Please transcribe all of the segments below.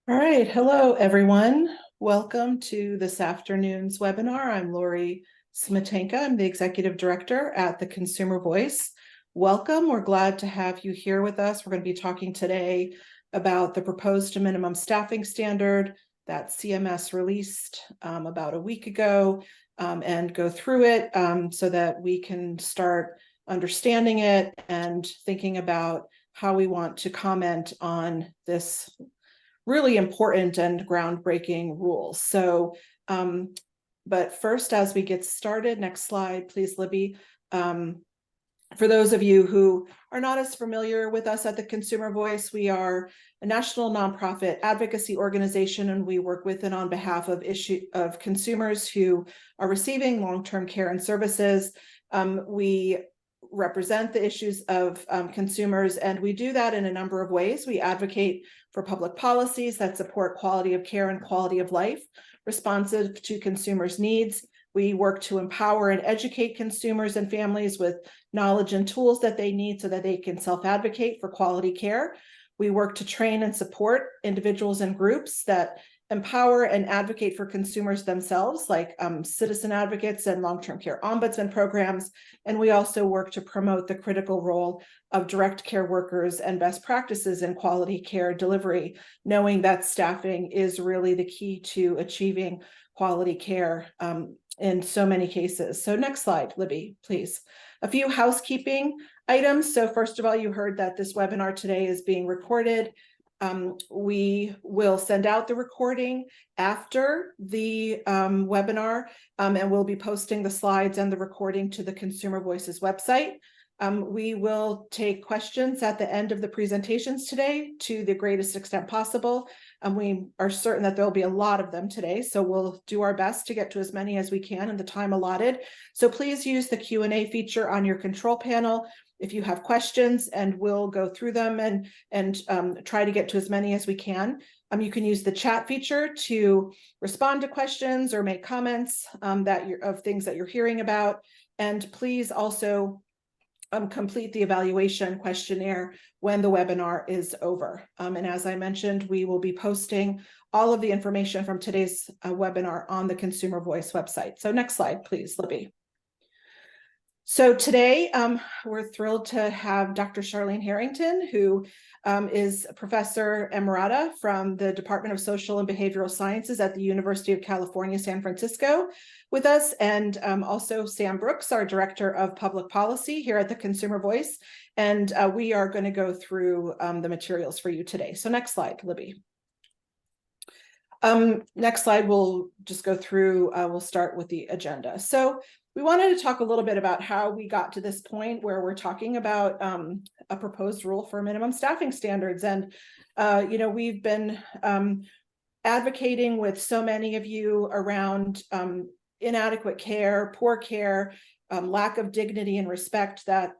All right. Hello, everyone. Welcome to this afternoon's webinar. I'm Lori Smetanka. I'm the Executive Director at the Consumer Voice. Welcome. We're glad to have you here with us. We're going to be talking today about the proposed minimum staffing standard that CMS released about a week ago and go through it so that we can start understanding it and thinking about how we want to comment on this really important and groundbreaking rules. So, but first, as we get started, next slide, please, Libby. For those of you who are not as familiar with us at the Consumer Voice, we are a national nonprofit advocacy organization, and we work with and on behalf of consumers who are receiving long-term care and services. We represent the issues of consumers, and we do that in a number of ways. We advocate for public policies that support quality of care and quality of life, responsive to consumers' needs. We work to empower and educate consumers and families with knowledge and tools that they need so that they can self-advocate for quality care. We work to train and support individuals and groups that empower and advocate for consumers themselves, like citizen advocates and long-term care ombudsman programs. And we also work to promote the critical role of direct care workers and best practices in quality care delivery, knowing that staffing is really the key to achieving quality care in so many cases. So next slide, Libby, please. A few housekeeping items. So first of all, you heard that this webinar today is being recorded. We will send out the recording after the webinar, and we'll be posting the slides and the recording to the Consumer Voices website. We will take questions at the end of the presentations today to the greatest extent possible. And we are certain that there'll be a lot of them today, so we'll do our best to get to as many as we can in the time allotted. So please use the Q&A feature on your control panel if you have questions, and we'll go through them and try to get to as many as we can. You can use the chat feature to respond to questions or make comments of things that you're hearing about. And please also complete the evaluation questionnaire when the webinar is over. And as I mentioned, we will be posting all of the information from today's webinar on the Consumer Voice website. So next slide, please, Libby. So today, we're thrilled to have Dr. Charlene Harrington, who is a professor emerita from the Department of Social and Behavioral Sciences at the University of California, San Francisco, with us, and also Sam Brooks, our Director of Public Policy here at the Consumer Voice. And we are going to go through the materials for you today. So next slide, Libby. Next slide, we'll just go through, we'll start with the agenda. So we wanted to talk a little bit about how we got to this point where we're talking about a proposed rule for minimum staffing standards. And, we've been advocating with so many of you around inadequate care, poor care, lack of dignity and respect that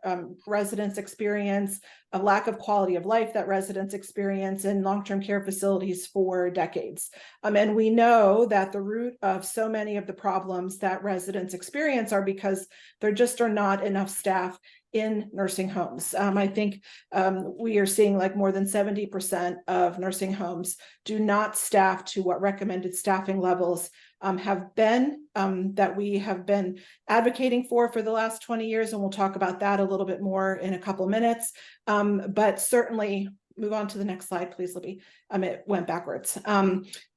residents experience, a lack of quality of life that residents experience in long-term care facilities for decades. And we know that the root of so many of the problems that residents experience are because there just are not enough staff in nursing homes. I think we are seeing like more than 70% of nursing homes do not staff to what recommended staffing levels have been, that we have been advocating for the last 20 years. And we'll talk about that a little bit more in a couple minutes. But certainly, move on to the next slide, please, Libby. It went backwards.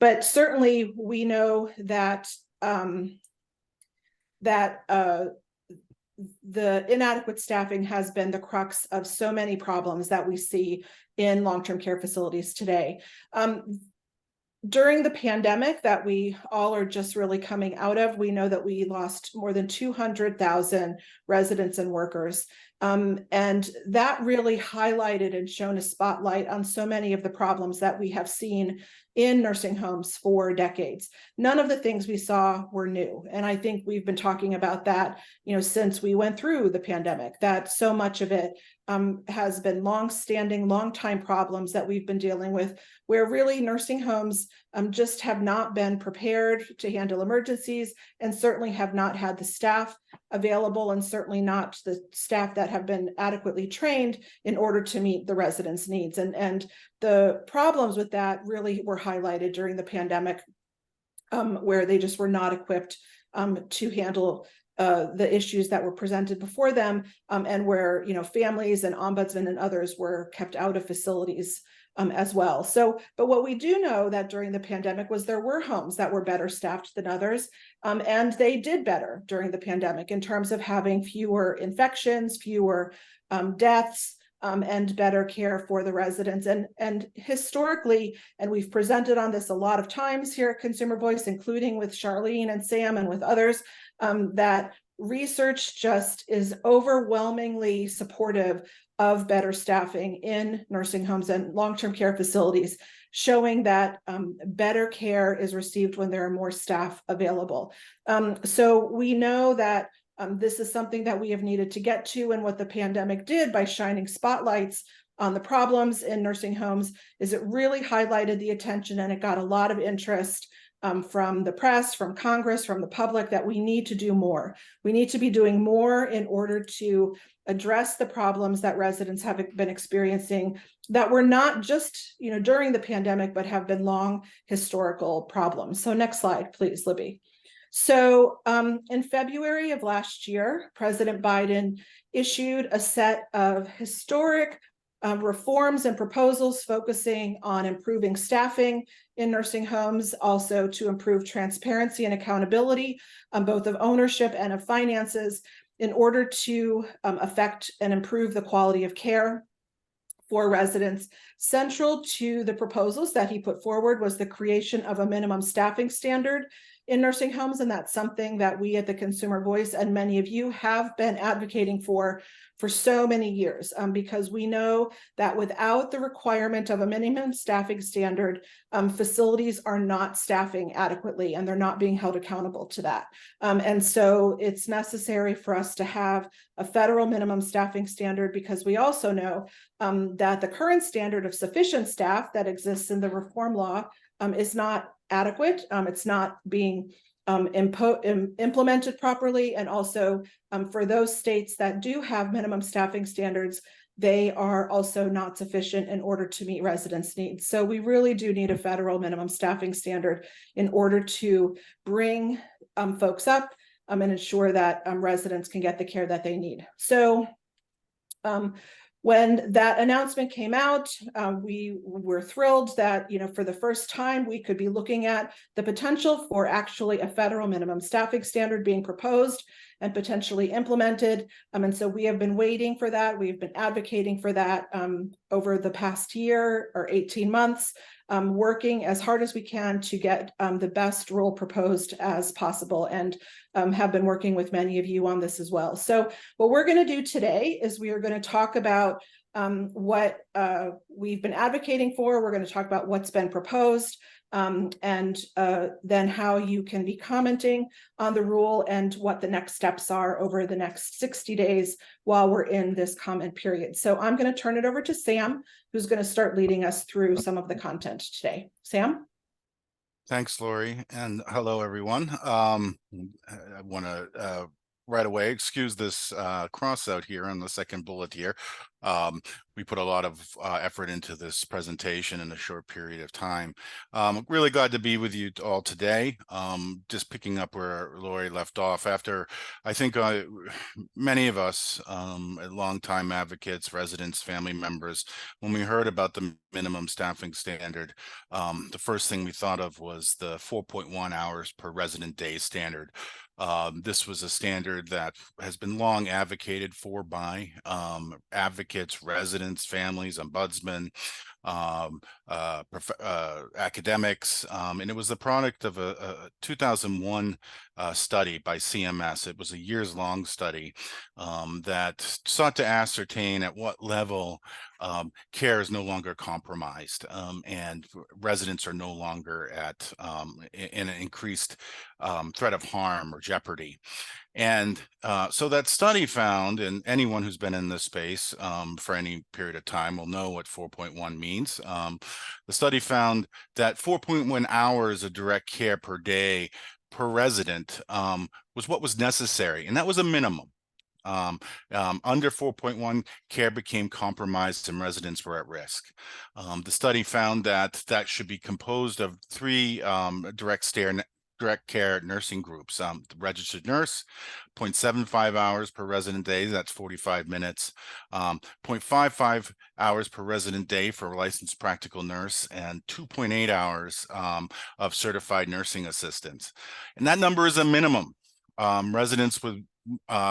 But certainly we know that the inadequate staffing has been the crux of so many problems that we see in long-term care facilities today. During the pandemic that we all are just really coming out of, we know that we lost more than 200,000 residents and workers. And that really highlighted and shone a spotlight on so many of the problems that we have seen in nursing homes for decades. None of the things we saw were new. And I think we've been talking about that, since we went through the pandemic, that so much of it has been long-standing, long-time problems that we've been dealing with, where really nursing homes just have not been prepared to handle emergencies, and certainly have not had the staff available, and certainly not the staff that have been adequately trained in order to meet the residents' needs. And the problems with that really were highlighted during the pandemic, where they just were not equipped to handle the issues that were presented before them, and where families and ombudsmen and others were kept out of facilities as well. But what we do know that during the pandemic was there were homes that were better staffed than others, and they did better during the pandemic in terms of having fewer infections, fewer deaths, and better care for the residents. And historically, and we've presented on this a lot of times here at Consumer Voice, including with Charlene and Sam and with others, that research just is overwhelmingly supportive of better staffing in nursing homes and long-term care facilities, showing that better care is received when there are more staff available. So we know that this is something that we have needed to get to, and what the pandemic did by shining spotlights on the problems in nursing homes is it really highlighted the attention, and it got a lot of interest from the press, from Congress, from the public, that we need to do more. We need to be doing more in order to address the problems that residents have been experiencing that were not just during the pandemic, but have been long historical problems. So next slide, please, Libby. So in February of last year, President Biden issued a set of historic reforms and proposals focusing on improving staffing in nursing homes, also to improve transparency and accountability, both of ownership and of finances, in order to affect and improve the quality of care for residents. Central to the proposals that he put forward was the creation of a minimum staffing standard in nursing homes, and that's something that we at the Consumer Voice and many of you have been advocating for so many years, because we know that without the requirement of a minimum staffing standard, facilities are not staffing adequately, and they're not being held accountable to that. And so it's necessary for us to have a federal minimum staffing standard, because we also know that the current standard of sufficient staff that exists in the reform law is not adequate. It's not being implemented properly, and also for those states that do have minimum staffing standards, they are also not sufficient in order to meet residents' needs. So we really do need a federal minimum staffing standard in order to bring folks up and ensure that residents can get the care that they need. So when that announcement came out, we were thrilled that, for the first time, we could be looking at the potential for actually a federal minimum staffing standard being proposed and potentially implemented. And so we have been waiting for that. We've been advocating for that over the past year or 18 months, working as hard as we can to get the best rule proposed as possible, and have been working with many of you on this as well. So what we're going to do today is we are going to talk about what we've been advocating for. We're going to talk about what's been proposed, and then how you can be commenting on the rule and what the next steps are over the next 60 days while we're in this comment period. So I'm going to turn it over to Sam, who's going to start leading us through some of the content today. Sam? Thanks, Lori, and hello, everyone. I want to right away excuse this cross out here on the second bullet here. We put a lot of effort into this presentation in a short period of time. Really glad to be with you all today. Just picking up where Lori left off, after I think many of us, longtime advocates, residents, family members, when we heard about the minimum staffing standard, the first thing we thought of was the 4.1 hours per resident day standard. This was a standard that has been long advocated for by advocates, residents, families, ombudsmen, academics, and it was the product of a 2001 study by CMS. It was a years-long study that sought to ascertain at what level care is no longer compromised, and residents are no longer at in an increased threat of harm or jeopardy. And so that study found, and anyone who's been in this space for any period of time will know what 4.1 means. The study found that 4.1 hours of direct care per day per resident was what was necessary, and that was a minimum. Under 4.1, care became compromised and residents were at risk. The study found that that should be composed of three direct care nursing groups. The registered nurse, 0.75 hours per resident day, that's 45 minutes. 0.55 hours per resident day for a licensed practical nurse, and 2.8 hours of certified nursing assistants. And that number is a minimum. Residents with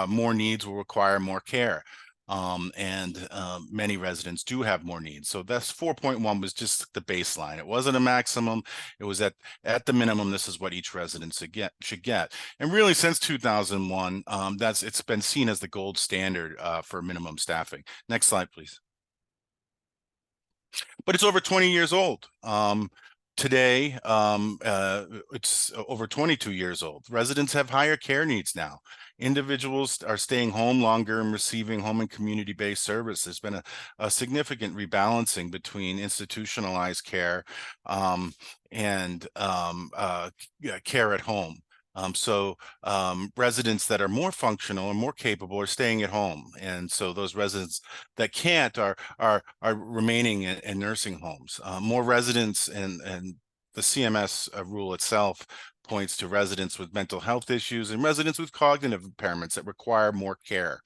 more needs will require more care. And many residents do have more needs. So that's 4.1 was just the baseline. It wasn't a maximum. It was at the minimum. This is what each resident should get. And really, since 2001, it's been seen as the gold standard for minimum staffing. Next slide, please. But it's over 20 years old. Today, it's over 22 years old. Residents have higher care needs now. Individuals are staying home longer and receiving home and community-based service. There's been a significant rebalancing between institutionalized care and care at home. Residents that are more functional and more capable are staying at home, and so those residents that can't are remaining in nursing homes. More residents, and the CMS rule itself points to residents with mental health issues and residents with cognitive impairments that require more care.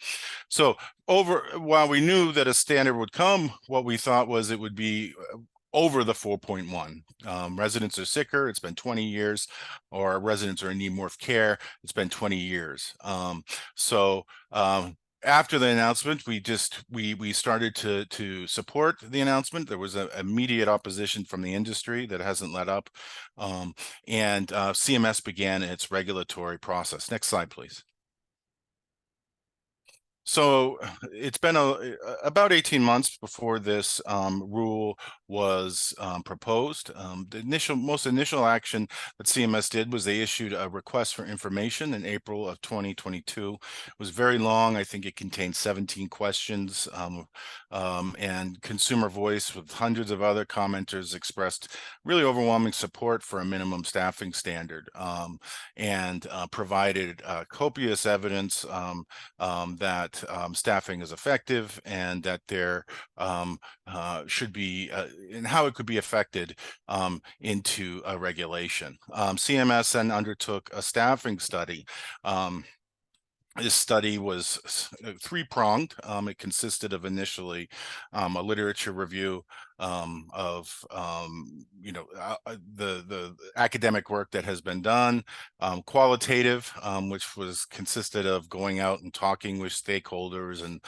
So while we knew that a standard would come, what we thought was it would be over the 4.1. Residents are sicker, it's been 20 years, or residents are in need more of care, it's been 20 years. After the announcement, we started to support the announcement. There was an immediate opposition from the industry that hasn't let up, and CMS began its regulatory process. Next slide, please. So it's been about 18 months before this rule was proposed. The most initial action that CMS did was they issued a request for information in April of 2022. It was very long. I think it contained 17 questions, and Consumer Voice with hundreds of other commenters expressed really overwhelming support for a minimum staffing standard, and provided copious evidence that staffing is effective, and that there should be and how it could be affected into a regulation. CMS then undertook a staffing study. This study was three-pronged. It consisted of initially a literature review of the academic work that has been done, qualitative, which consisted of going out and talking with stakeholders and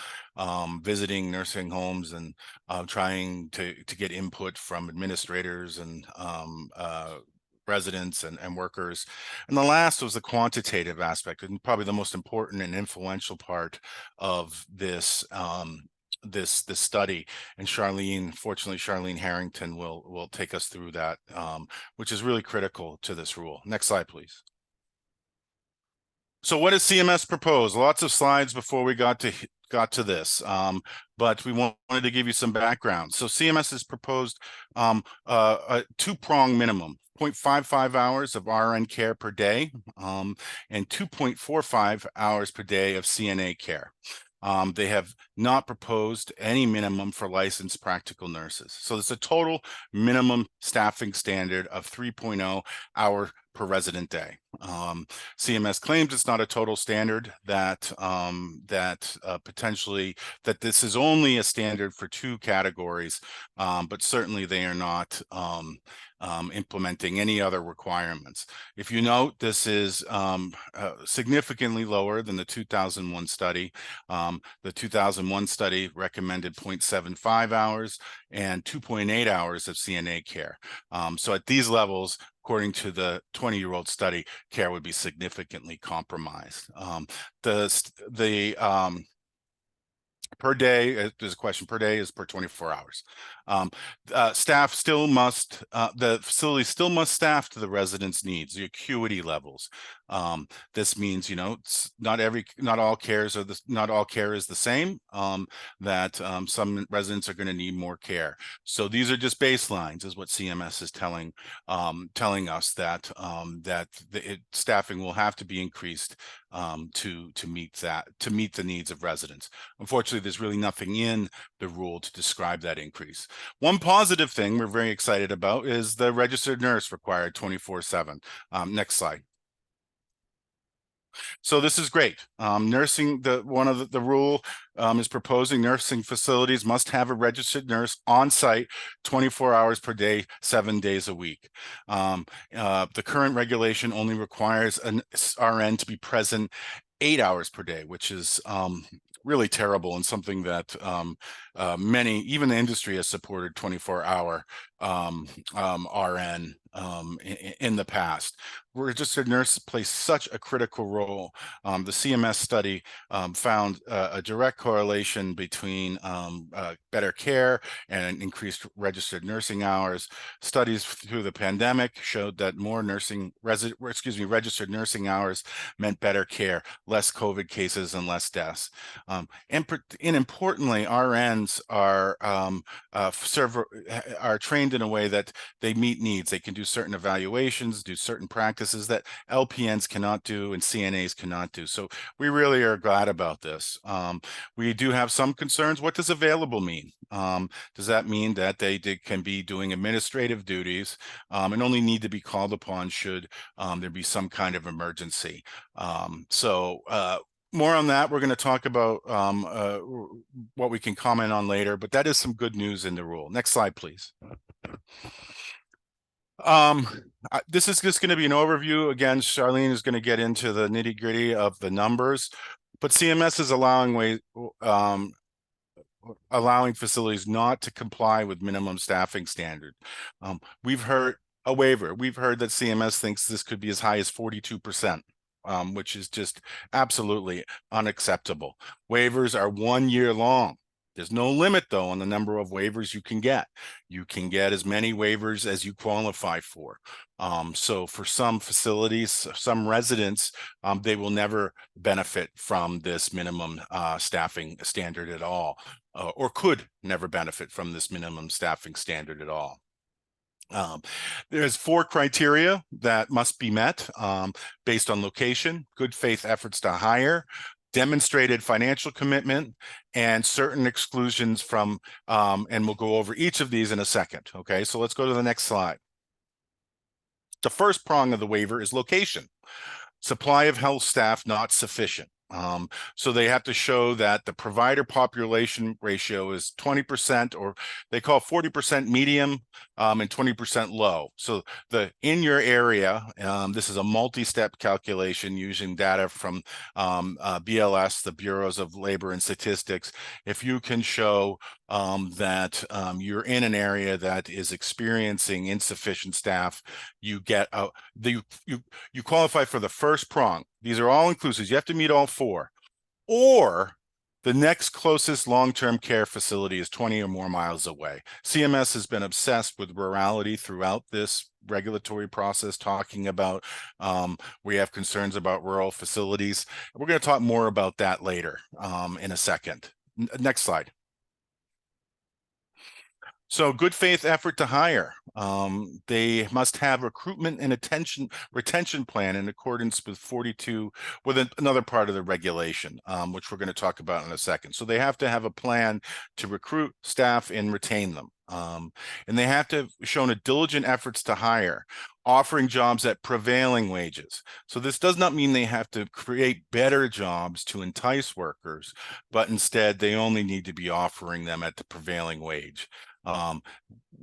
visiting nursing homes and trying to get input from administrators and residents and workers. And the last was the quantitative aspect, and probably the most important and influential part of this this study. And fortunately Charlene Harrington will take us through that, which is really critical to this rule. Next slide, please. So what does CMS propose? Lots of slides before we got to this, but we wanted to give you some background. So CMS has proposed a two-prong minimum: 0.55 hours of RN care per day, and 2.45 hours per day of CNA care. They have not proposed any minimum for licensed practical nurses. So it's a total minimum staffing standard of 3.0 hour per resident day. CMS claims it's not a total standard, that potentially that this is only a standard for two categories, but certainly they are not implementing any other requirements. If you note, this is significantly lower than the 2001 study. The 2001 study recommended 0.75 hours and 2.8 hours of CNA care. So at these levels, according to the 20-year-old study, care would be significantly compromised. per day. There's a question per day is per 24 hours. Staff still must, the facility still must staff to the residents' needs, the acuity levels. This means, you know, not all care is the same. Some residents are going to need more care. So these are just baselines, is what CMS is telling us that staffing will have to be increased to meet the needs of residents. Unfortunately, there's really nothing in the rule to describe that increase. One positive thing we're very excited about is the registered nurse required 24/7. Next slide. So this is great. Nursing, the rule is proposing nursing facilities must have a registered nurse on site 24 hours per day, 7 days a week. The current regulation only requires an RN to be present 8 hours per day, which is really terrible, and something that even the industry has supported 24-hour RN in the past. Registered nurses play such a critical role. The CMS study found a direct correlation between better care and increased registered nursing hours. Studies through the pandemic showed that more registered nursing hours meant better care, less COVID cases, and less deaths. And importantly, RNs are trained in a way that they meet needs. They can do certain evaluations, do certain practices that LPNs cannot do and CNAs cannot do. So we really are glad about this. We do have some concerns. What does available mean? Does that mean that they can be doing administrative duties and only need to be called upon should there be some kind of emergency? More on that, we're going to talk about what we can comment on later, but that is some good news in the rule. Next slide, please. This is just going to be an overview. Again, Charlene is going to get into the nitty gritty of the numbers, but CMS is allowing facilities not to comply with minimum staffing standard. We've heard a waiver. We've heard that CMS thinks this could be as high as 42%. Which is just absolutely unacceptable. Waivers are 1 year long. There's no limit, though, on the number of waivers you can get. You can get as many waivers as you qualify for. So for some facilities, some residents, they will never benefit from this minimum staffing standard at all, or could never benefit from this minimum staffing standard at all. There's 4 criteria that must be met based on location, good faith efforts to hire, demonstrated financial commitment, and certain exclusions from, and we'll go over each of these in a second. Okay, so let's go to the next slide. The first prong of the waiver is location. Supply of health staff not sufficient. So they have to show that the provider population ratio is 20%, or they call 40% medium and 20% low. So in your area, this is a multi-step calculation using data from BLS, the Bureaus of Labor and Statistics. If you can show that you're in an area that is experiencing insufficient staff, you get you qualify for the first prong. These are all inclusive. You have to meet all 4. Or the next closest long-term care facility is 20 or more miles away. CMS has been obsessed with rurality throughout this regulatory process, talking about we have concerns about rural facilities. We're going to talk more about that later in a second. Next slide. So good faith effort to hire. They must have recruitment and retention plan in accordance with 42, with another part of the regulation, which we're going to talk about in a second. So they have to have a plan to recruit staff and retain them. And they have to have shown a diligent efforts to hire, offering jobs at prevailing wages. So this does not mean they have to create better jobs to entice workers, but instead they only need to be offering them at the prevailing wage.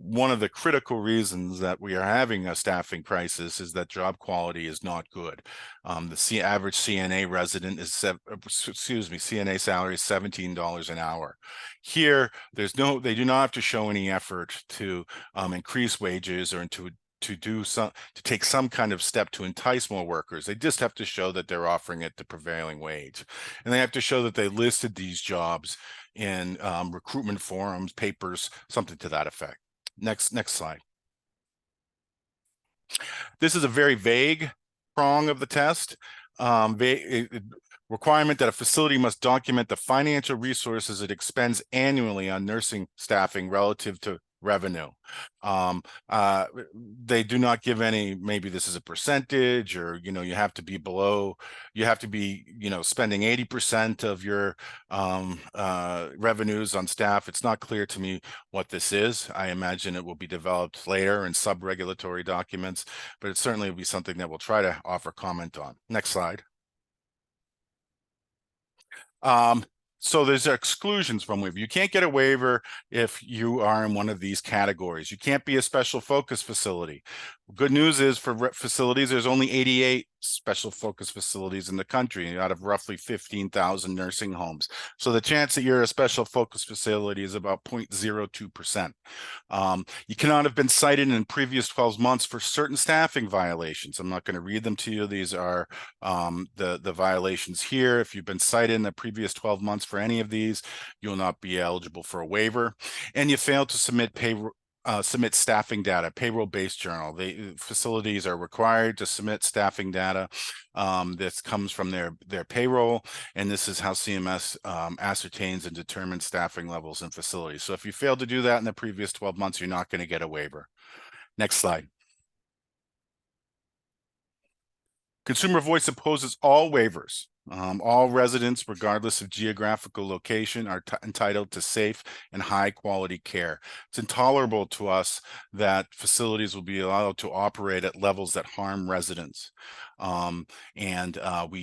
One of the critical reasons that we are having a staffing crisis is that job quality is not good. The average CNA resident is, CNA salary is $17 an hour. Here, they do not have to show any effort to increase wages or to take some kind of step to entice more workers. They just have to show that they're offering it the prevailing wage, and they have to show that they listed these jobs in recruitment forums, papers, something to that effect. Next slide. This is a very vague prong of the test. Requirement that a facility must document the financial resources it expends annually on nursing staffing relative to revenue. They do not give any, maybe this is a percentage, or, you have to be below, you have to be, spending 80% of your revenues on staff. It's not clear to me what this is. I imagine it will be developed later in sub-regulatory documents, but it certainly will be something that we'll try to offer comment on. Next slide. So there's exclusions from waiver. You can't get a waiver if you are in one of these categories. You can't be a special focus facility. Good news is for facilities, there's only 88 special focus facilities in the country out of roughly 15,000 nursing homes. So the chance that you're a special focus facility is about 0.02%. You cannot have been cited in previous 12 months for certain staffing violations. I'm not going to read them to you. These are the violations here. If you've been cited in the previous 12 months for any of these, you'll not be eligible for a waiver. And you fail to submit submit staffing data, payroll-based journal. Facilities are required to submit staffing data that comes from their payroll, and this is how CMS ascertains and determines staffing levels in facilities. So if you fail to do that in the previous 12 months, you're not going to get a waiver. Next slide. Consumer Voice opposes all waivers. All residents, regardless of geographical location, are entitled to safe and high quality care. It's intolerable to us that facilities will be allowed to operate at levels that harm residents. We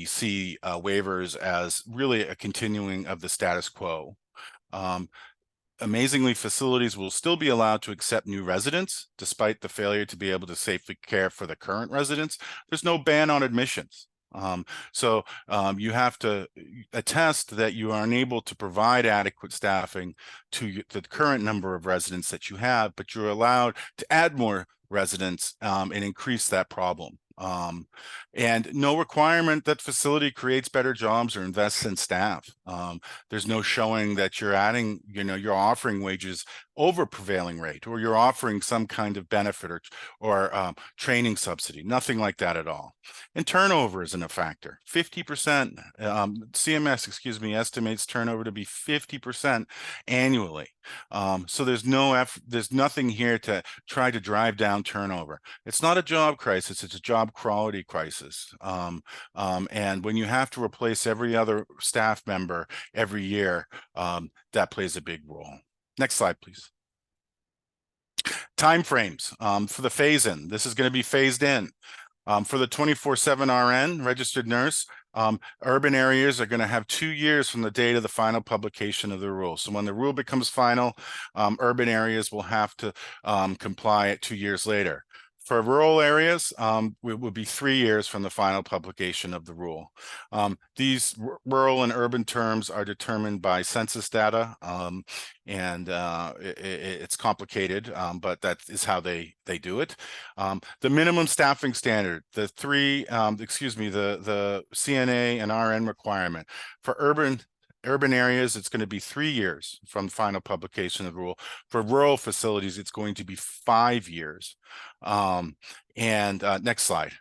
see waivers as really a continuing of the status quo. Amazingly, facilities will still be allowed to accept new residents, despite the failure to be able to safely care for the current residents. There's no ban on admissions. You have to attest that you are unable to provide adequate staffing to the current number of residents that you have, but you're allowed to add more residents and increase that problem. And no requirement that facility creates better jobs or invests in staff. There's no showing that you're adding, you're offering wages over prevailing rate, or you're offering some kind of benefit or training subsidy. Nothing like that at all. And turnover isn't a factor. 50%, CMS, estimates turnover to be 50% annually. So there's nothing here to try to drive down turnover. It's not a job crisis, it's a job quality crisis. And when you have to replace every other staff member every year, that plays a big role. Next slide, please. Timeframes for the phase-in. This is going to be phased in. For the 24/7 RN, registered nurse, urban areas are going to have 2 years from the date of the final publication of the rule. So when the rule becomes final, urban areas will have to comply at 2 years later. For rural areas, it would be 3 years from the final publication of the rule. These rural and urban terms are determined by census data, and it's complicated, but that is how they do it. The minimum staffing standard, the CNA and RN requirement for urban areas, it's going to be 3 years from final publication of the rule. For rural facilities, it's going to be 5 years. Next slide.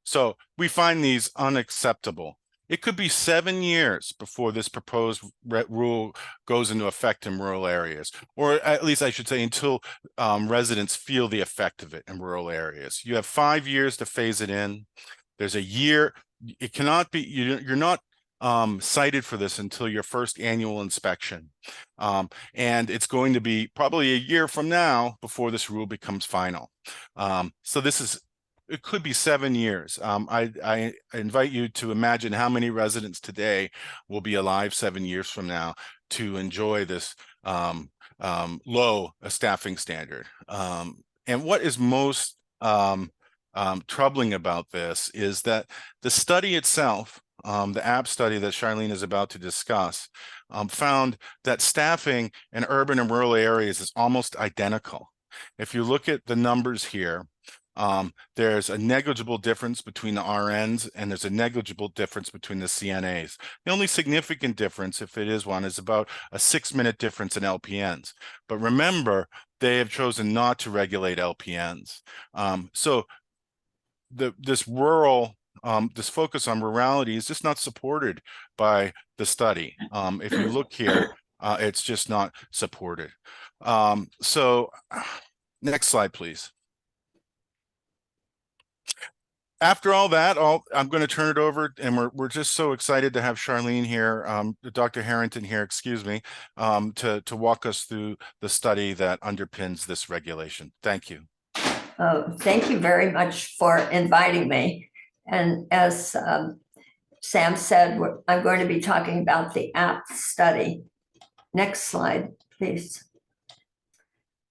So we find these unacceptable. It could be 7 years before this proposed rule goes into effect in rural areas, or at least I should say until residents feel the effect of it in rural areas. You have 5 years to phase it in. There's a year. It cannot be, you're not cited for this until your first annual inspection. And it's going to be probably a year from now before this rule becomes final. So it could be 7 years. I invite you to imagine how many residents today will be alive 7 years from now to enjoy this low staffing standard. And what is most troubling about this is that the study itself, the app study that Charlene is about to discuss, found that staffing in urban and rural areas is almost identical. If you look at the numbers here, There's a negligible difference between the RNs, and there's a negligible difference between the CNAs. The only significant difference, if it is one, is about a 6-minute difference in LPNs. But remember, they have chosen not to regulate LPNs. So this focus on rurality is just not supported by the study. If you look here, it's just not supported. So next slide, please. After all that, I'm going to turn it over, and we're just so excited to have Charlene here, Dr. Harrington here, excuse me, to walk us through the study that underpins this regulation. Thank you. Thank you very much for inviting me. And as Sam said, I'm going to be talking about the APT study. Next slide, please.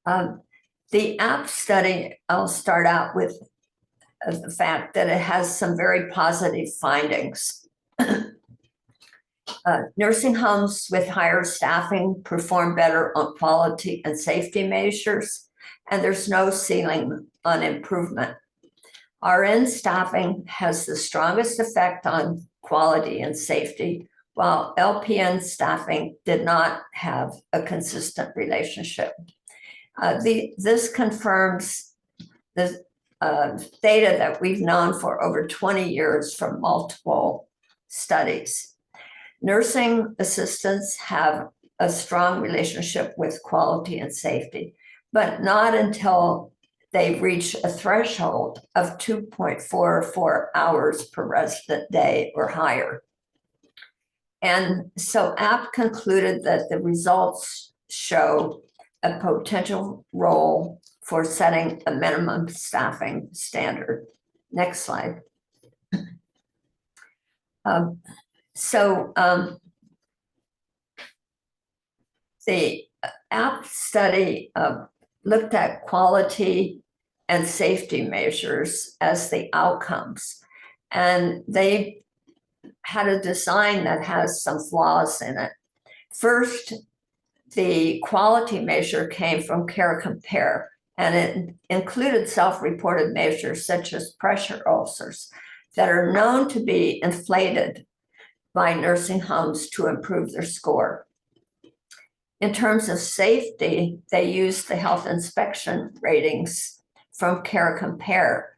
The APT study, I'll start out with the fact that it has some very positive findings. Nursing homes with higher staffing perform better on quality and safety measures, and there's no ceiling on improvement. RN staffing has the strongest effect on quality and safety, while LPN staffing did not have a consistent relationship. This confirms the data that we've known for over 20 years from multiple studies. Nursing assistants have a strong relationship with quality and safety, but not until they reach a threshold of 2.44 hours per resident day or higher. And so APT concluded that the results show a potential role for setting a minimum staffing standard. Next slide. The APT study looked at quality and safety measures as the outcomes, and they had a design that has some flaws in it. First, the quality measure came from Care Compare, and it included self-reported measures such as pressure ulcers that are known to be inflated by nursing homes to improve their score. In terms of safety, they used the health inspection ratings from Care Compare,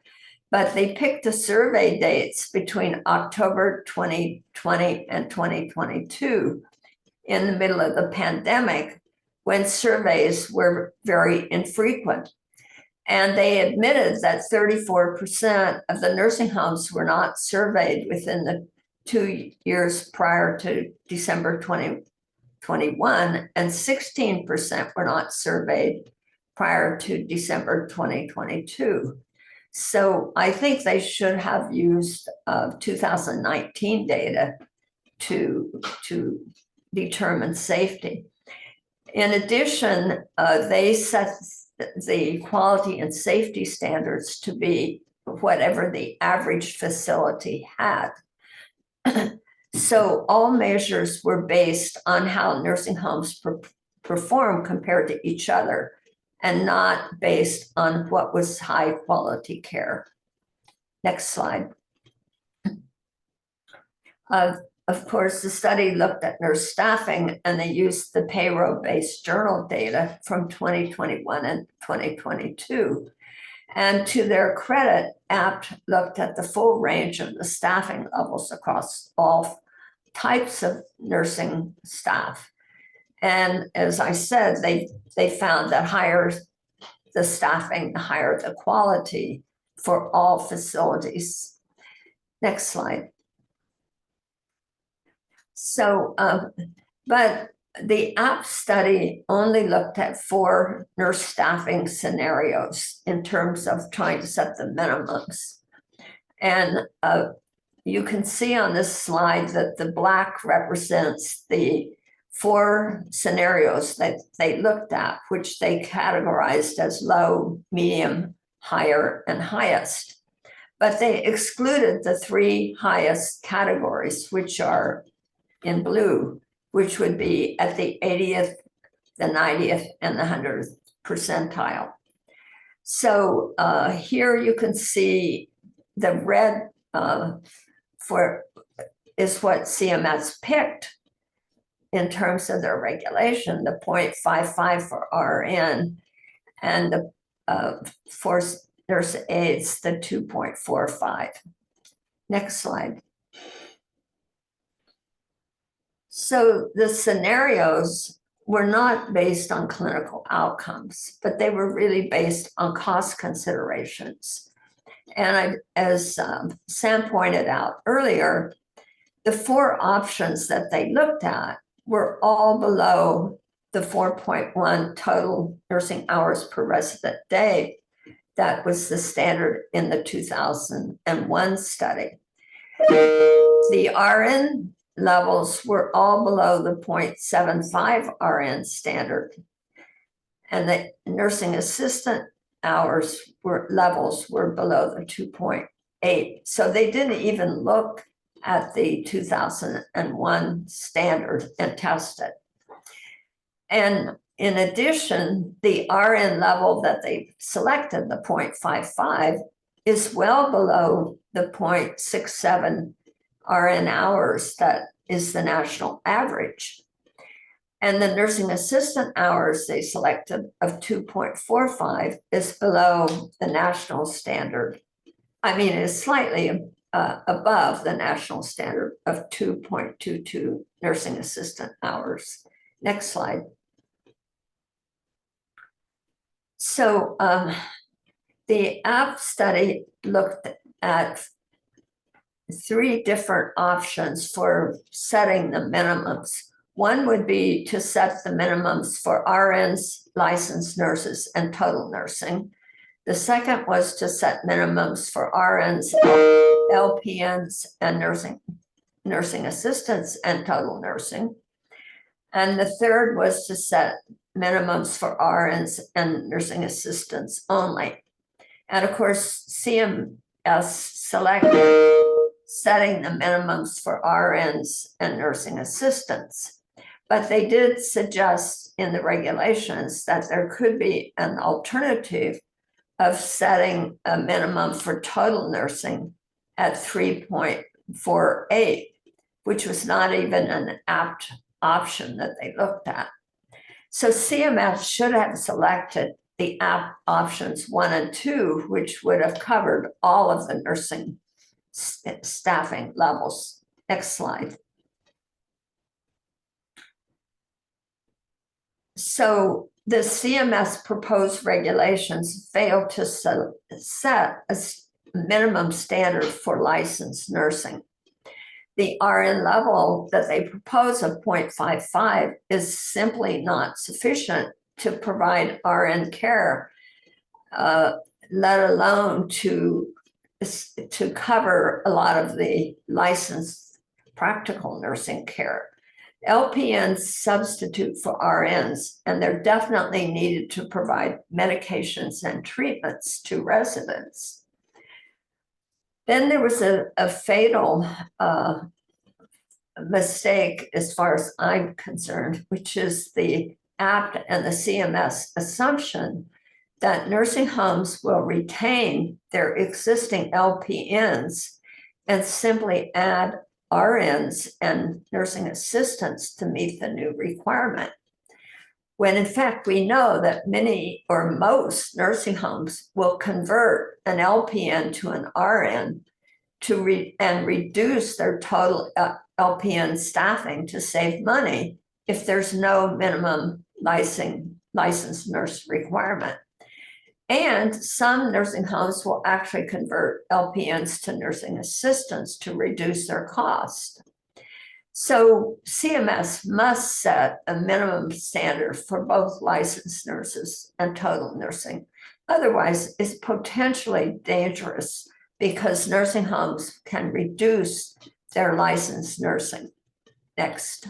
but they picked the survey dates between October 2020 and 2022 in the middle of the pandemic, when surveys were very infrequent. And they admitted that 34% of the nursing homes were not surveyed within the 2 years prior to December 2021, and 16% were not surveyed prior to December 2022. So I think they should have used 2019 data to determine safety. In addition, they set the quality and safety standards to be whatever the average facility had. So all measures were based on how nursing homes perform compared to each other, and not based on what was high quality care. Next slide. Of course, the study looked at nurse staffing, and they used the payroll-based journal data from 2021 and 2022. And to their credit, APT looked at the full range of the staffing levels across all types of nursing staff. And as I said, they found that higher the staffing, the higher the quality for all facilities. Next slide. So, but the APT study only looked at 4 nurse staffing scenarios in terms of trying to set the minimums. And you can see on this slide that the black represents the 4 scenarios that they looked at, which they categorized as low, medium, higher, and highest. But they excluded the 3 highest categories, which are in blue, which would be at the 80th, the 90th, and the 100th percentile. So here you can see the red is what CMS picked in terms of their regulation, the 0.55 for RN, and the for nurse aides, the 2.45. Next slide. So the scenarios were not based on clinical outcomes, but they were really based on cost considerations. And as Sam pointed out earlier, the 4 options that they looked at were all below the 4.1 total nursing hours per resident day. That was the standard in the 2001 study. The RN levels were all below the 0.75 RN standard. And the nursing assistant hours levels were below the 2.8. So they didn't even look at the 2001 standard and test it. And in addition, the RN level that they selected, the 0.55, is well below the 0.67 RN hours that is the national average. And the nursing assistant hours they selected of 2.45 is below the national standard. I mean, it's slightly above the national standard of 2.22 nursing assistant hours. Next slide. So the app study looked at 3 different options for setting the minimums. One would be to set the minimums for RNs, licensed nurses, and total nursing. The second was to set minimums for RNs, LPNs, and nursing assistants and total nursing. And the third was to set minimums for RNs and nursing assistants only. And of course, CMS selected setting the minimums for RNs and nursing assistants. But they did suggest in the regulations that there could be an alternative of setting a minimum for total nursing at 3.48, which was not even an apt option that they looked at. So CMS should have selected the app options 1 and 2, which would have covered all of the nursing staffing levels. Next slide. So the CMS proposed regulations failed to set a minimum standard for licensed nursing. The RN level that they propose of 0.55 is simply not sufficient to provide RN care, let alone to cover a lot of the licensed practical nursing care. LPNs substitute for RNs, and they're definitely needed to provide medications and treatments to residents. Then there was a fatal mistake as far as I'm concerned, which is the APT and the CMS assumption that nursing homes will retain their existing LPNs and simply add RNs and nursing assistants to meet the new requirement. When in fact, we know that many or most nursing homes will convert an LPN to an RN and reduce their total LPN staffing to save money if there's no minimum licensed nurse requirement. And some nursing homes will actually convert LPNs to nursing assistants to reduce their cost. So CMS must set a minimum standard for both licensed nurses and total nursing. Otherwise, it's potentially dangerous because nursing homes can reduce their licensed nursing. Next.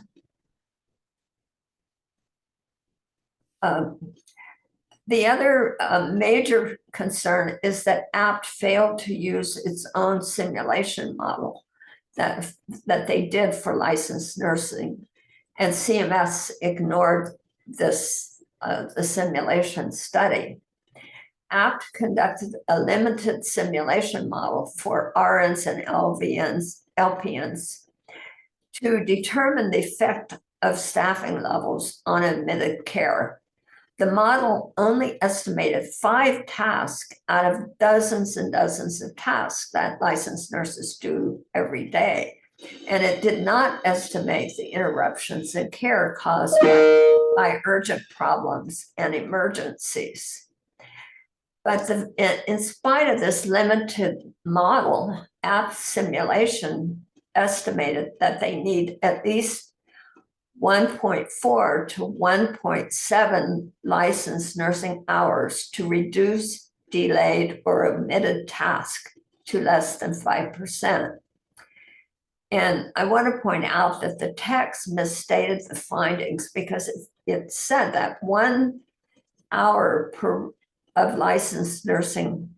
The other major concern is that APT failed to use its own simulation model that they did for licensed nursing, and CMS ignored this the simulation study. APT conducted a limited simulation model for RNs and LPNs to determine the effect of staffing levels on admitted care. The model only estimated 5 tasks out of dozens and dozens of tasks that licensed nurses do every day. And it did not estimate the interruptions in care caused by urgent problems and emergencies. But in spite of this limited model, APT simulation estimated that they need at least 1.4 to 1.7 licensed nursing hours to reduce delayed or omitted tasks to less than 5%. And I want to point out that the text misstated the findings because it said that 1 hour of licensed nursing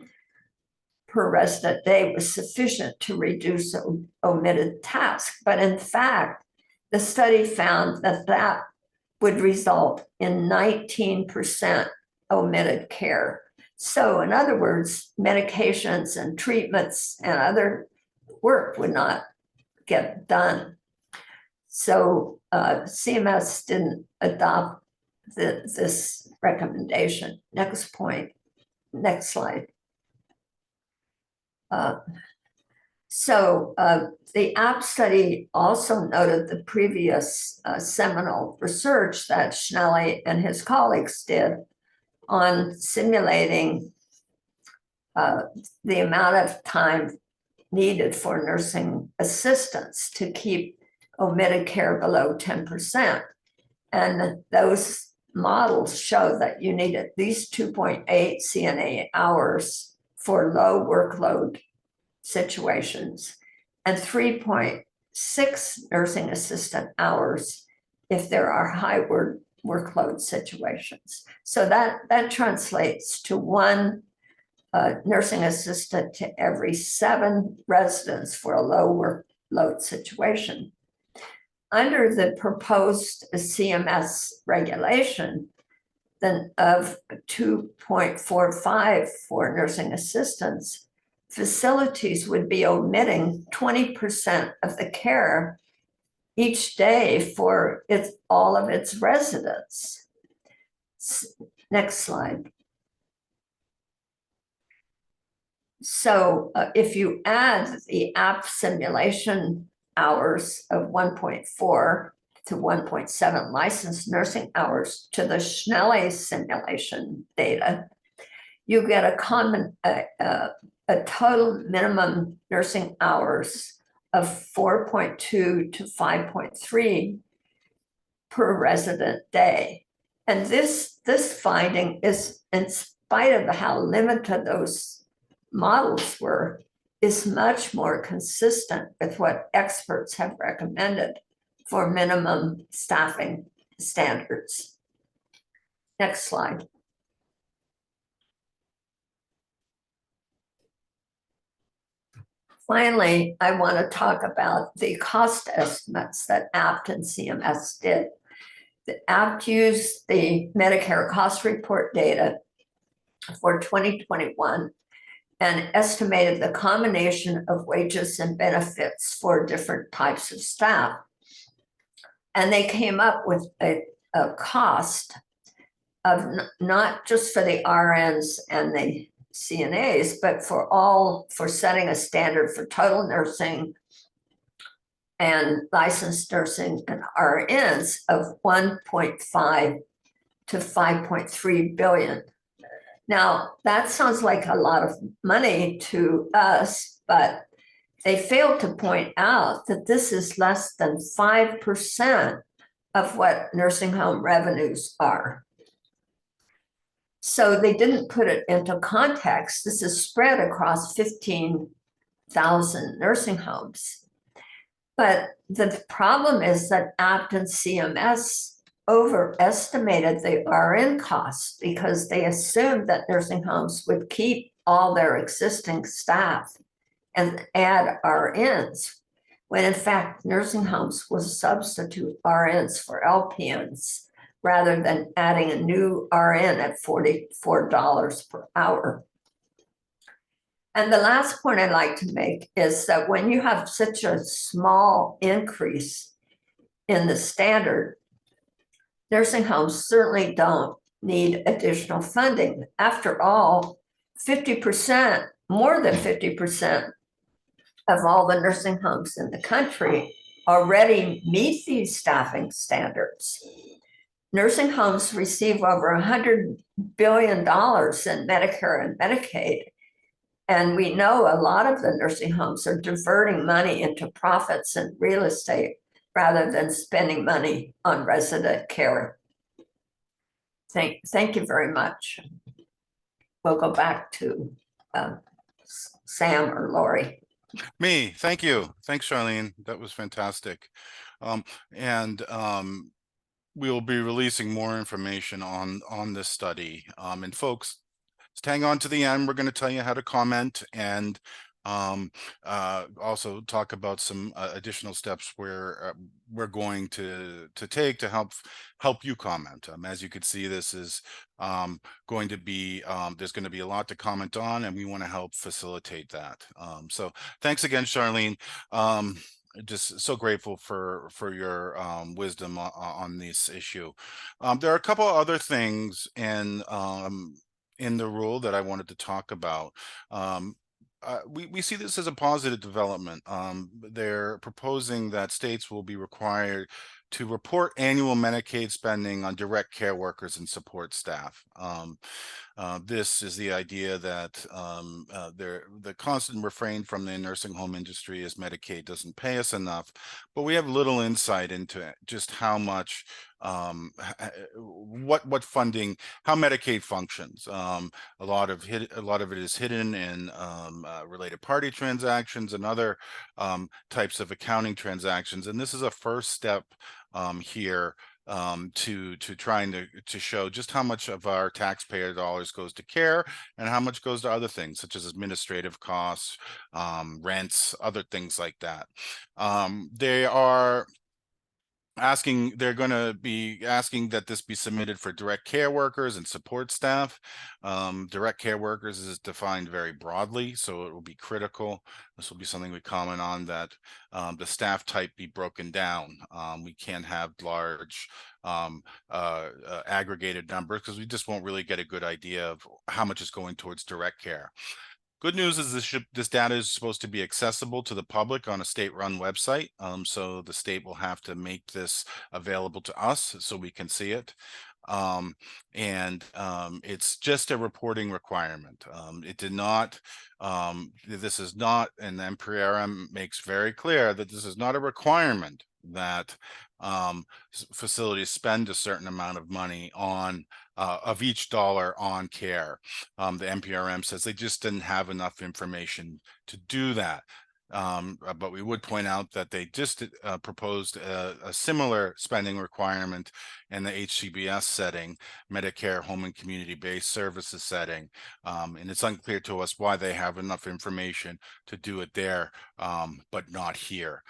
per resident day was sufficient to reduce omitted tasks. But in fact, the study found that that would result in 19% omitted care. So in other words, medications and treatments and other work would not get done. So CMS didn't adopt this recommendation. Next point, next slide. The APT study also noted the previous seminal research that Schnelly and his colleagues did on simulating the amount of time needed for nursing assistants to keep omitted care below 10%. And those models show that you need at least 2.8 CNA hours for low workload situations and 3.6 nursing assistant hours if there are high workload situations. So that translates to 1 nursing assistant to every 7 residents for a low workload situation. Under the proposed CMS regulation, then of 2.45 for nursing assistants, facilities would be omitting 20% of the care each day for all of its residents. Next slide. So if you add the APT simulation hours of 1.4 to 1.7 licensed nursing hours to the Schnelly simulation data, you get a total minimum nursing hours of 4.2 to 5.3 per resident day. And this finding is, in spite of how limited those models were, is much more consistent with what experts have recommended for minimum staffing standards. Next slide. Finally, I want to talk about the cost estimates that APT and CMS did. The APT used the Medicare cost report data for 2021 and estimated the combination of wages and benefits for different types of staff. And they came up with a cost of not just for the RNs and the CNAs, but for setting a standard for total nursing and licensed nursing and RNs of 1.5 to 5.3 billion. Now, that sounds like a lot of money to us, but they failed to point out that this is less than 5% of what nursing home revenues are. So they didn't put it into context. This is spread across 15,000 nursing homes. But the problem is that APT and CMS overestimated the RN costs because they assumed that nursing homes would keep all their existing staff and add RNs, when in fact nursing homes will substitute RNs for LPNs rather than adding a new RN at $44 per hour. And the last point I'd like to make is that when you have such a small increase in the standard, nursing homes certainly don't need additional funding. After all, 50%, more than 50% of all the nursing homes in the country already meet these staffing standards. Nursing homes receive over $100 billion in Medicare and Medicaid. And we know a lot of the nursing homes are diverting money into profits and real estate rather than spending money on resident care. Thank you very much. We'll go back to Sam or Lori. Me, thank you. Thanks, Charlene. That was fantastic. We'll be releasing more information on this study. And folks, hang on to the end. We're going to tell you how to comment and also talk about some additional steps where we're going to take to help you comment. As you can see, this is going to be there's going to be a lot to comment on, and we want to help facilitate that. So thanks again, Charlene. Just so grateful for your wisdom on this issue. There are a couple other things in the rule that I wanted to talk about. We see this as a positive development. They're proposing that states will be required to report annual Medicaid spending on direct care workers and support staff. This is the idea that the constant refrain from the nursing home industry is Medicaid doesn't pay us enough, but we have little insight into just how much what funding, how Medicaid functions. A lot of it is hidden in related party transactions and other types of accounting transactions, and this is a first step here to trying to show just how much of our taxpayer dollars goes to care and how much goes to other things such as administrative costs, rents, other things like that. They're going to be asking that this be submitted for direct care workers and support staff. Direct care workers is defined very broadly, so it will be critical. This will be something we comment on, that the staff type be broken down. We can't have large aggregated numbers because we just won't really get a good idea of how much is going towards direct care. Good news is this data is supposed to be accessible to the public on a state-run website. So the state will have to make this available to us so we can see it. It's just a reporting requirement. It did not, this is not, and the MPRM makes very clear that this is not a requirement that facilities spend a certain amount of money on of each dollar on care. The MPRM says they just didn't have enough information to do that. But we would point out that they just proposed a similar spending requirement in the HCBS setting, Medicare Home and Community-Based Services setting. And it's unclear to us why they have enough information to do it there, but not here.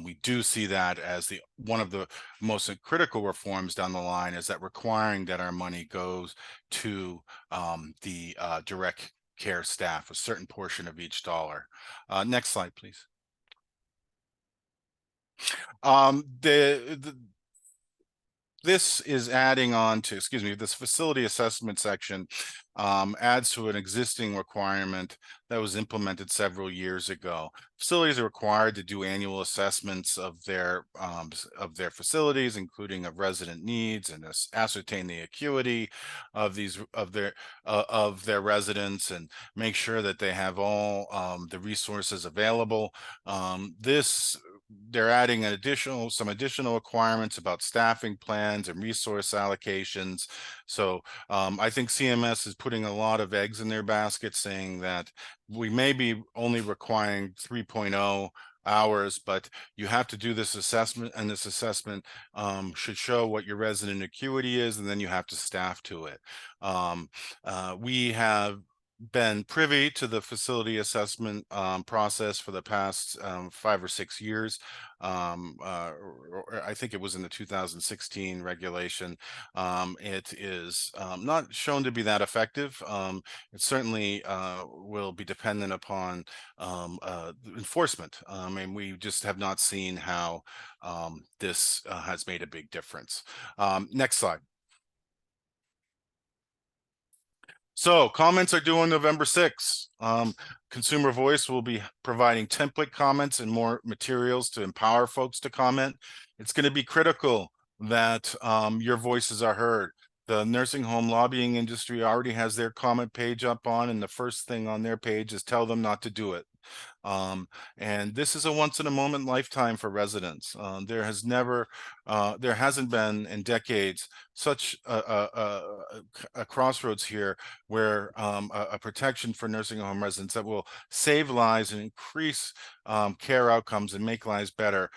We do see that as one of the most critical reforms down the line, is that requiring that our money goes to the direct care staff, a certain portion of each dollar. Next slide, please. This is adding on to, this facility assessment section adds to an existing requirement that was implemented several years ago. Facilities are required to do annual assessments of their facilities, including of resident needs, and ascertain the acuity of their residents, and make sure that they have all the resources available. They're adding some additional requirements about staffing plans and resource allocations. So I think CMS is putting a lot of eggs in their basket, saying that we may be only requiring 3.0 hours, but you have to do this assessment, and this assessment should show what your resident acuity is, and then you have to staff to it. We have been privy to the facility assessment process for the past 5 or 6 years. Or I think it was in the 2016 regulation. It is not shown to be that effective. It certainly will be dependent upon enforcement. And we just have not seen how this has made a big difference. Next slide. So comments are due on November 6th. Consumer Voice will be providing template comments and more materials to empower folks to comment. It's going to be critical that your voices are heard. The nursing home lobbying industry already has their comment page up on, and the first thing on their page is tell them not to do it. And this is a once in a moment lifetime for residents. There hasn't been in decades such a crossroads here where a protection for nursing home residents that will save lives and increase care outcomes and make lives better.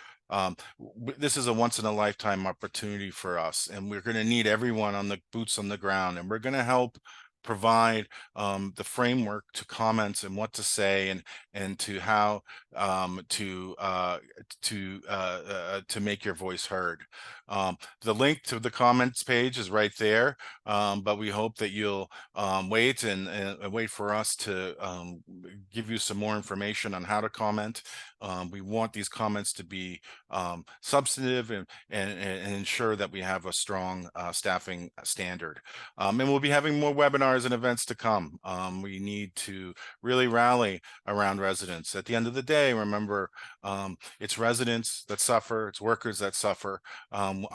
This is a once in a lifetime opportunity for us, and we're going to need everyone on the boots on the ground, and we're going to help provide the framework to comments and what to say and to how to make your voice heard. The link to the comments page is right there, but we hope that you'll wait and wait for us to give you some more information on how to comment. We want these comments to be substantive and ensure that we have a strong staffing standard. And we'll be having more webinars and events to come. We need to really rally around residents. At the end of the day, remember, it's residents that suffer, it's workers that suffer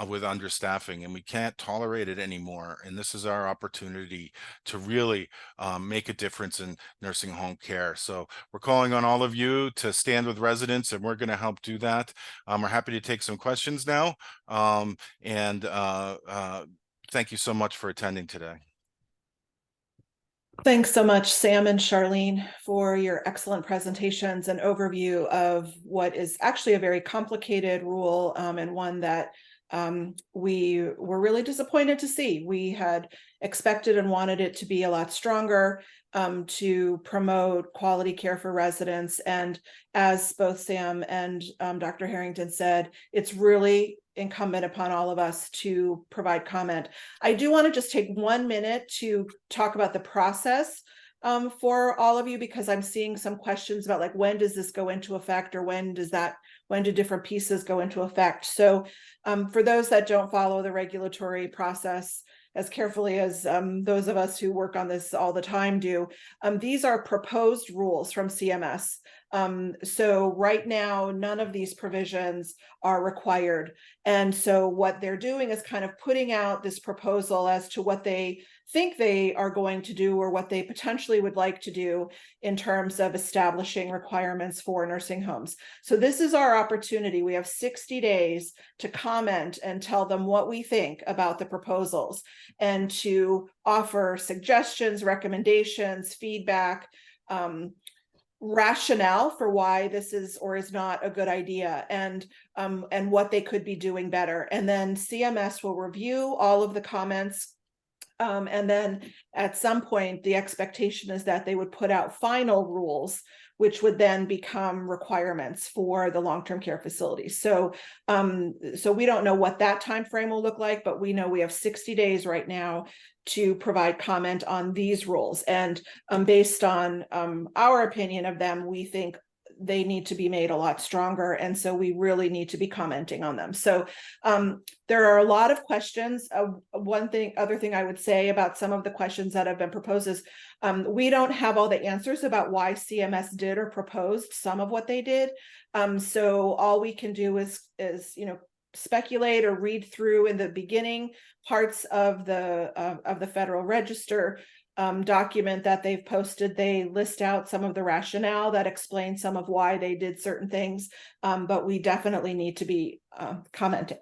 with understaffing, and we can't tolerate it anymore. And this is our opportunity to really make a difference in nursing home care. So we're calling on all of you to stand with residents, and we're going to help do that. We're happy to take some questions now. Thank you so much for attending today. Thanks so much, Sam and Charlene, for your excellent presentations and overview of what is actually a very complicated rule, and one that we were really disappointed to see. We had expected and wanted it to be a lot stronger, to promote quality care for residents. And as both Sam and Dr. Harrington said, it's really incumbent upon all of us to provide comment. I do want to just take 1 minute to talk about the process for all of you, because I'm seeing some questions about, like, when does this go into effect, or when do different pieces go into effect? So for those that don't follow the regulatory process as carefully as those of us who work on this all the time do, these are proposed rules from CMS. So right now, none of these provisions are required. And so what they're doing is kind of putting out this proposal as to what they think they are going to do, or what they potentially would like to do in terms of establishing requirements for nursing homes. So this is our opportunity. We have 60 days to comment and tell them what we think about the proposals, and to offer suggestions, recommendations, feedback, rationale for why this is or is not a good idea, and what they could be doing better. And then CMS will review all of the comments. And then at some point, the expectation is that they would put out final rules, which would then become requirements for the long-term care facilities. So we don't know what that time frame will look like, but we know we have 60 days right now to provide comment on these rules. And based on our opinion of them, we think they need to be made a lot stronger. And so we really need to be commenting on them. So there are a lot of questions. Other thing I would say about some of the questions that have been proposed is we don't have all the answers about why CMS did or proposed some of what they did. So all we can do is speculate or read through in the beginning parts of the Federal Register document that they've posted. They list out some of the rationale that explains some of why they did certain things, but we definitely need to be commenting.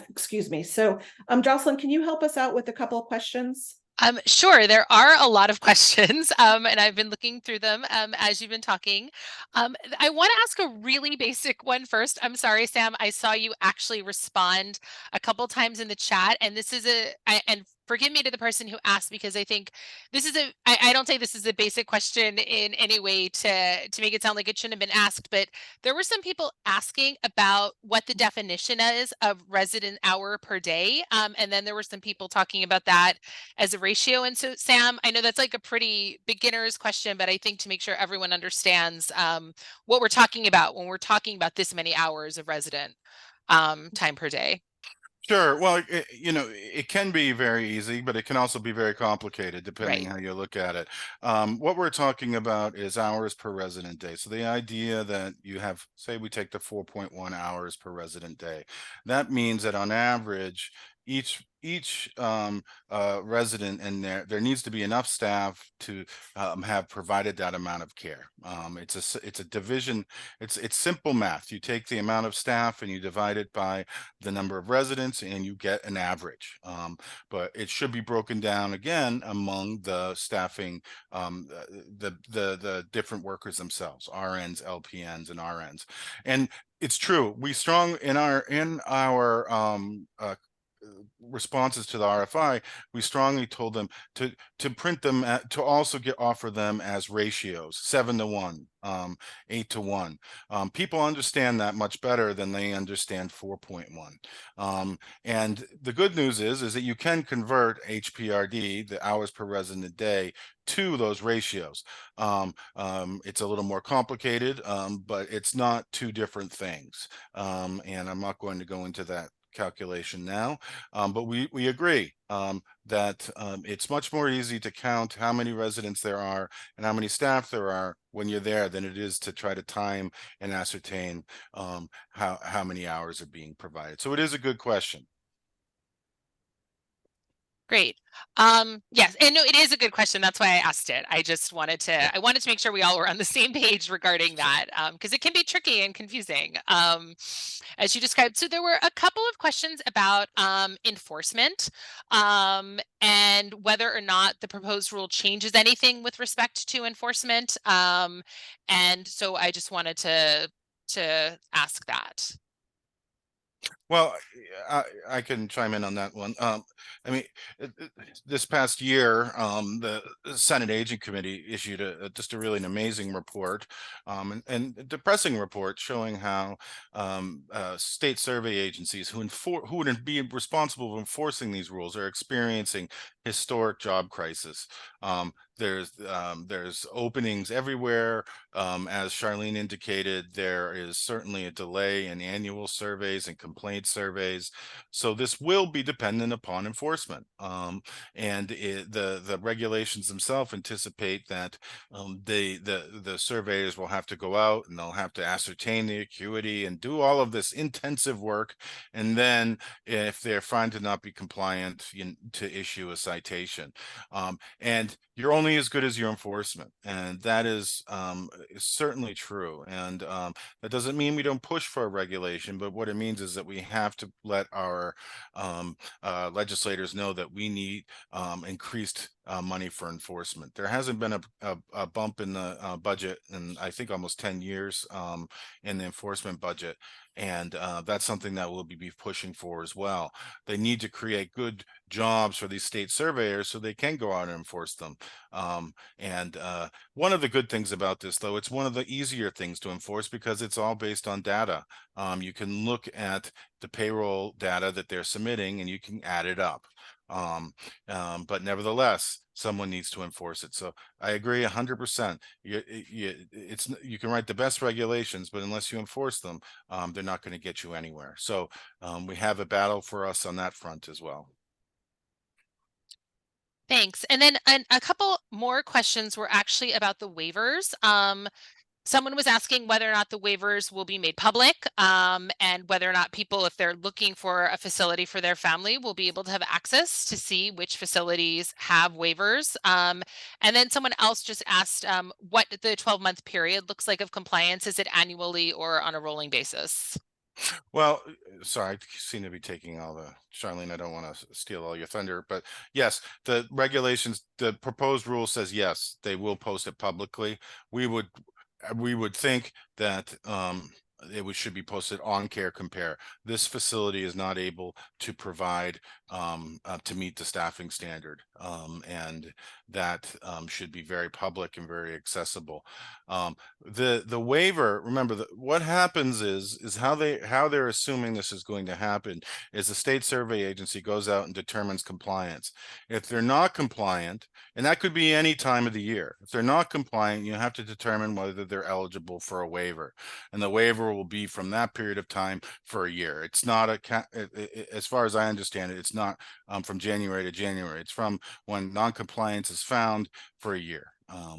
Excuse me. So Jocelyn, can you help us out with a couple of questions? Sure, there are a lot of questions, and I've been looking through them as you've been talking. I want to ask a really basic one first. I'm sorry, Sam, I saw you actually respond a couple times in the chat, and this is and forgive me to the person who asked, because I think this is I don't say this is a basic question in any way to make it sound like it shouldn't have been asked, but there were some people asking about what the definition is of resident hour per day. And then there were some people talking about that as a ratio. And so, Sam, I know that's like a pretty beginner's question, but I think to make sure everyone understands what we're talking about when we're talking about this many hours of resident time per day. Sure. Well, it can be very easy, but it can also be very complicated depending Right. how you look at it. What we're talking about is hours per resident day. So the idea that you have, say, we take the 4.1 hours per resident day. That means that on average, each resident in there needs to be enough staff to have provided that amount of care. It's a division. It's simple math. You take the amount of staff and you divide it by the number of residents and you get an average. But it should be broken down again among the staffing, the different workers themselves, RNs, LPNs, and RNs. And it's true. We strong in our responses to the RFI, we strongly told them to print them to also offer them as ratios, 7-to-1, 8-to-1. People understand that much better than they understand 4.1. And the good news is that you can convert HPRD, the hours per resident day, to those ratios. It's a little more complicated, but it's not two different things. And I'm not going to go into that calculation now, but we agree that it's much more easy to count how many residents there are and how many staff there are when you're there than it is to try to time and ascertain how many hours are being provided. So it is a good question. Great. Yes, and no, it is a good question. That's why I asked it. I just wanted to make sure we all were on the same page regarding that, because it can be tricky and confusing, as you described. So there were a couple of questions about enforcement, and whether or not the proposed rule changes anything with respect to enforcement. And so I just wanted to ask that. Well, I can chime in on that one. I mean, this past year, the Senate Aging Committee issued just a really amazing report, and a depressing report showing how state survey agencies who would be responsible for enforcing these rules are experiencing historic job crisis. There's openings everywhere. As Charlene indicated, there is certainly a delay in annual surveys and complaint surveys. So this will be dependent upon enforcement. And the regulations themselves anticipate that the surveyors will have to go out and they'll have to ascertain the acuity and do all of this intensive work. And then if they're found to not be compliant, to issue a citation. And you're only as good as your enforcement, and that is certainly true. And that doesn't mean we don't push for a regulation, but what it means is that we have to let our legislators know that we need increased money for enforcement. There hasn't been a bump in the budget in I think almost 10 years in the enforcement budget. And that's something that we'll be pushing for as well. They need to create good jobs for these state surveyors so they can go out and enforce them. And one of the good things about this, though, it's one of the easier things to enforce because it's all based on data. You can look at the payroll data that they're submitting and you can add it up. But nevertheless, someone needs to enforce it. So I agree 100%. You can write the best regulations, but unless you enforce them, they're not going to get you anywhere. So we have a battle for us on that front as well. Thanks. And then a couple more questions were actually about the waivers. Someone was asking whether or not the waivers will be made public, and whether or not people, if they're looking for a facility for their family, will be able to have access to see which facilities have waivers. And then someone else just asked what the 12-month period looks like of compliance. Is it annually or on a rolling basis? Well, sorry, I seem to be taking all the, Charlene, I don't want to steal all your thunder, but yes, the regulations, the proposed rule says, yes, they will post it publicly. We would think that should be posted on Care Compare. This facility is not able to provide to meet the staffing standard, and that should be very public and very accessible. The waiver, remember, what happens is how they're assuming this is going to happen is the state survey agency goes out and determines compliance. If they're not compliant, and that could be any time of the year, if they're not compliant, you have to determine whether they're eligible for a waiver, and the waiver will be from that period of time for a year. It's not as far as I understand it, it's not from January to January. It's from when non-compliance is found for a year. I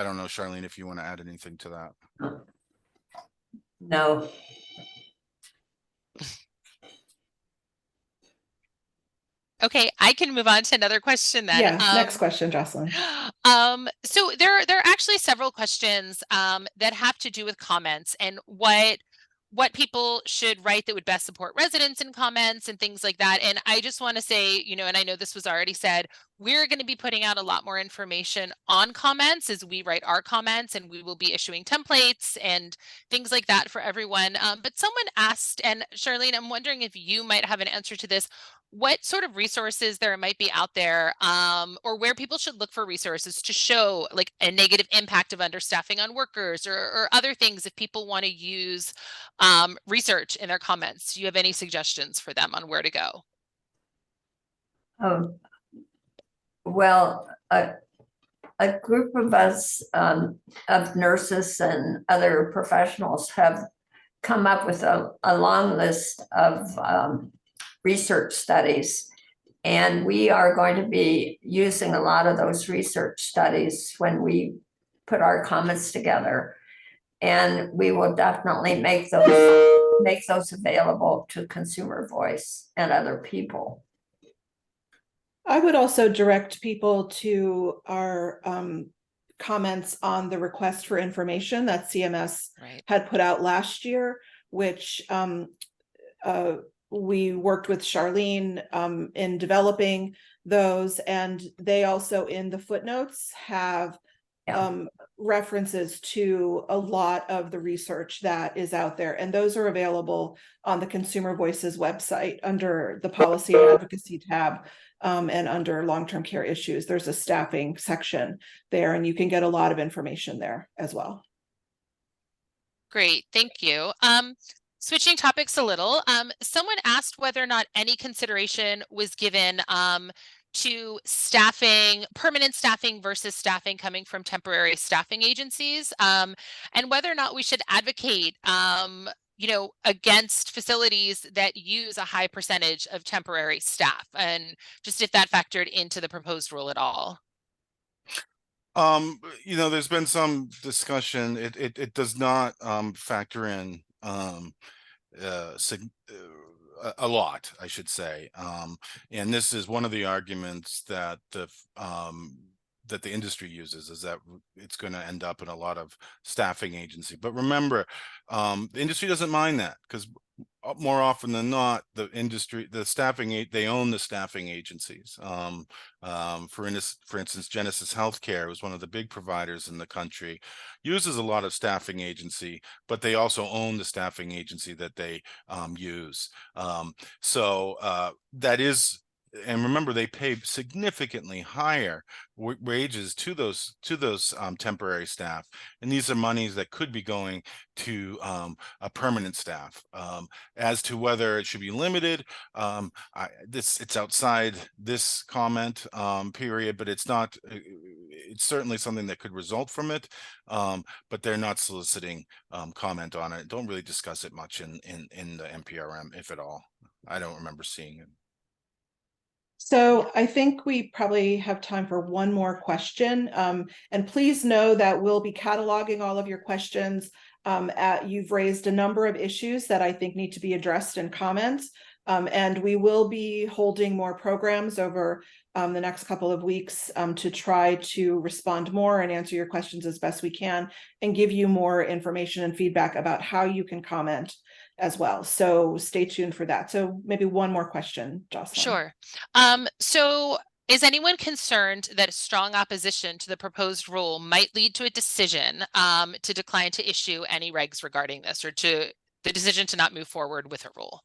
don't know, Charlene, if you want to add anything to that. No. Okay, I can move on to another question then. Yeah, next question, Jocelyn. So there are actually several questions that have to do with comments and what people should write that would best support residents in comments and things like that. And I just want to say, and I know this was already said, we're going to be putting out a lot more information on comments as we write our comments, and we will be issuing templates and things like that for everyone. But someone asked, and Charlene, I'm wondering if you might have an answer to this, what sort of resources there might be out there, or where people should look for resources to show like a negative impact of understaffing on workers or other things if people want to use research in their comments. Do you have any suggestions for them on where to go? Well, a group of us, of nurses and other professionals, have come up with a long list of research studies, and we are going to be using a lot of those research studies when we put our comments together, and we will definitely make those available to Consumer Voice and other people. I would also direct people to our comments on the request for information that CMS had put out last year, which we worked with Charlene in developing those, and they also in the footnotes have references to a lot of the research that is out there, and those are available on the Consumer Voices website under the Policy and Advocacy tab, and under long-term care issues. There's a staffing section there, and you can get a lot of information there as well. Great, thank you. Switching topics a little, someone asked whether or not any consideration was given to staffing, permanent staffing versus staffing coming from temporary staffing agencies, and whether or not we should advocate against facilities that use a high percentage of temporary staff, and just if that factored into the proposed rule at all. There's been some discussion. It does not factor in a lot, I should say, and this is one of the arguments that the industry uses, is that it's going to end up in a lot of staffing agency. But remember, the industry doesn't mind that, because more often than not, they own the staffing agencies. For instance, Genesis Healthcare was one of the big providers in the country, uses a lot of staffing agency, but they also own the staffing agency that they use. So that is. And remember, they pay significantly higher wages to those temporary staff, and these are monies that could be going to a permanent staff. As to whether it should be limited, it's outside this comment period, but it's not. It's certainly something that could result from it, but they're not soliciting comment on it. Don't really discuss it much in the NPRM, if at all. I don't remember seeing it. So I think we probably have time for one more question. And please know that we'll be cataloging all of your questions. You've raised a number of issues that I think need to be addressed in comments. And we will be holding more programs over the next couple of weeks to try to respond more and answer your questions as best we can, and give you more information and feedback about how you can comment as well. So stay tuned for that. So maybe one more question, Jocelyn. Sure. So Is anyone concerned that a strong opposition to the proposed rule might lead to a decision to decline to issue any regs regarding this, or to the decision to not move forward with a rule?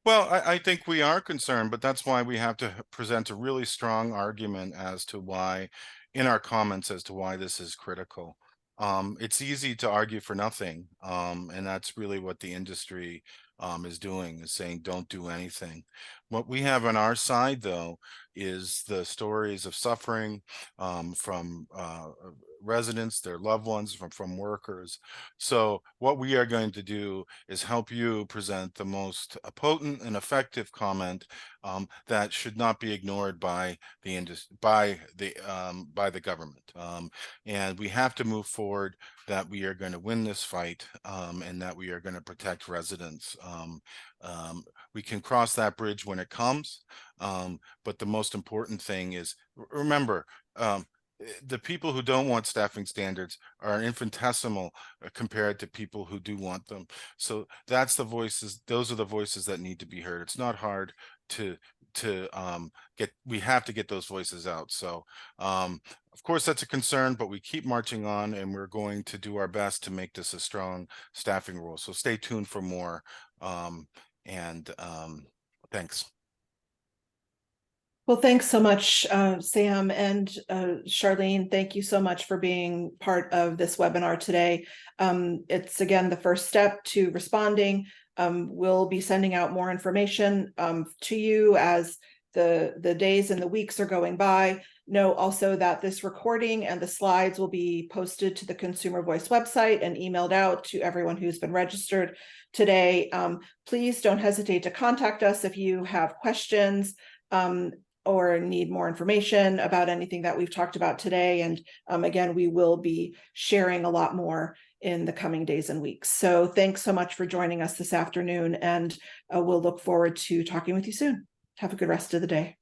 Well, I think we are concerned, but that's why we have to present a really strong argument as to why, in our comments, as to why this is critical. It's easy to argue for nothing, and that's really what the industry is doing, is saying don't do anything. What we have on our side, though, is the stories of suffering from residents, their loved ones, from workers. So what we are going to do is help you present the most potent and effective comment that should not be ignored by the industry, by the government. And we have to move forward, that we are going to win this fight, and that we are going to protect residents. We can cross that bridge when it comes, but the most important thing is, remember, the people who don't want staffing standards are infinitesimal compared to people who do want them. So that's the voices, those are the voices that need to be heard. It's not hard to get, we have to get those voices out. So of course that's a concern, but we keep marching on, and we're going to do our best to make this a strong staffing rule. So stay tuned for more. Thanks. Well, thanks so much, Sam and Charlene. Thank you so much for being part of this webinar today. It's, again, the first step to responding. We'll be sending out more information to you as the days and the weeks are going by. Know also that this recording and the slides will be posted to the Consumer Voice website and emailed out to everyone who's been registered today. Please don't hesitate to contact us if you have questions or need more information about anything that we've talked about today. And again, we will be sharing a lot more in the coming days and weeks. So thanks so much for joining us this afternoon, and we'll look forward to talking with you soon. Have a good rest of the day.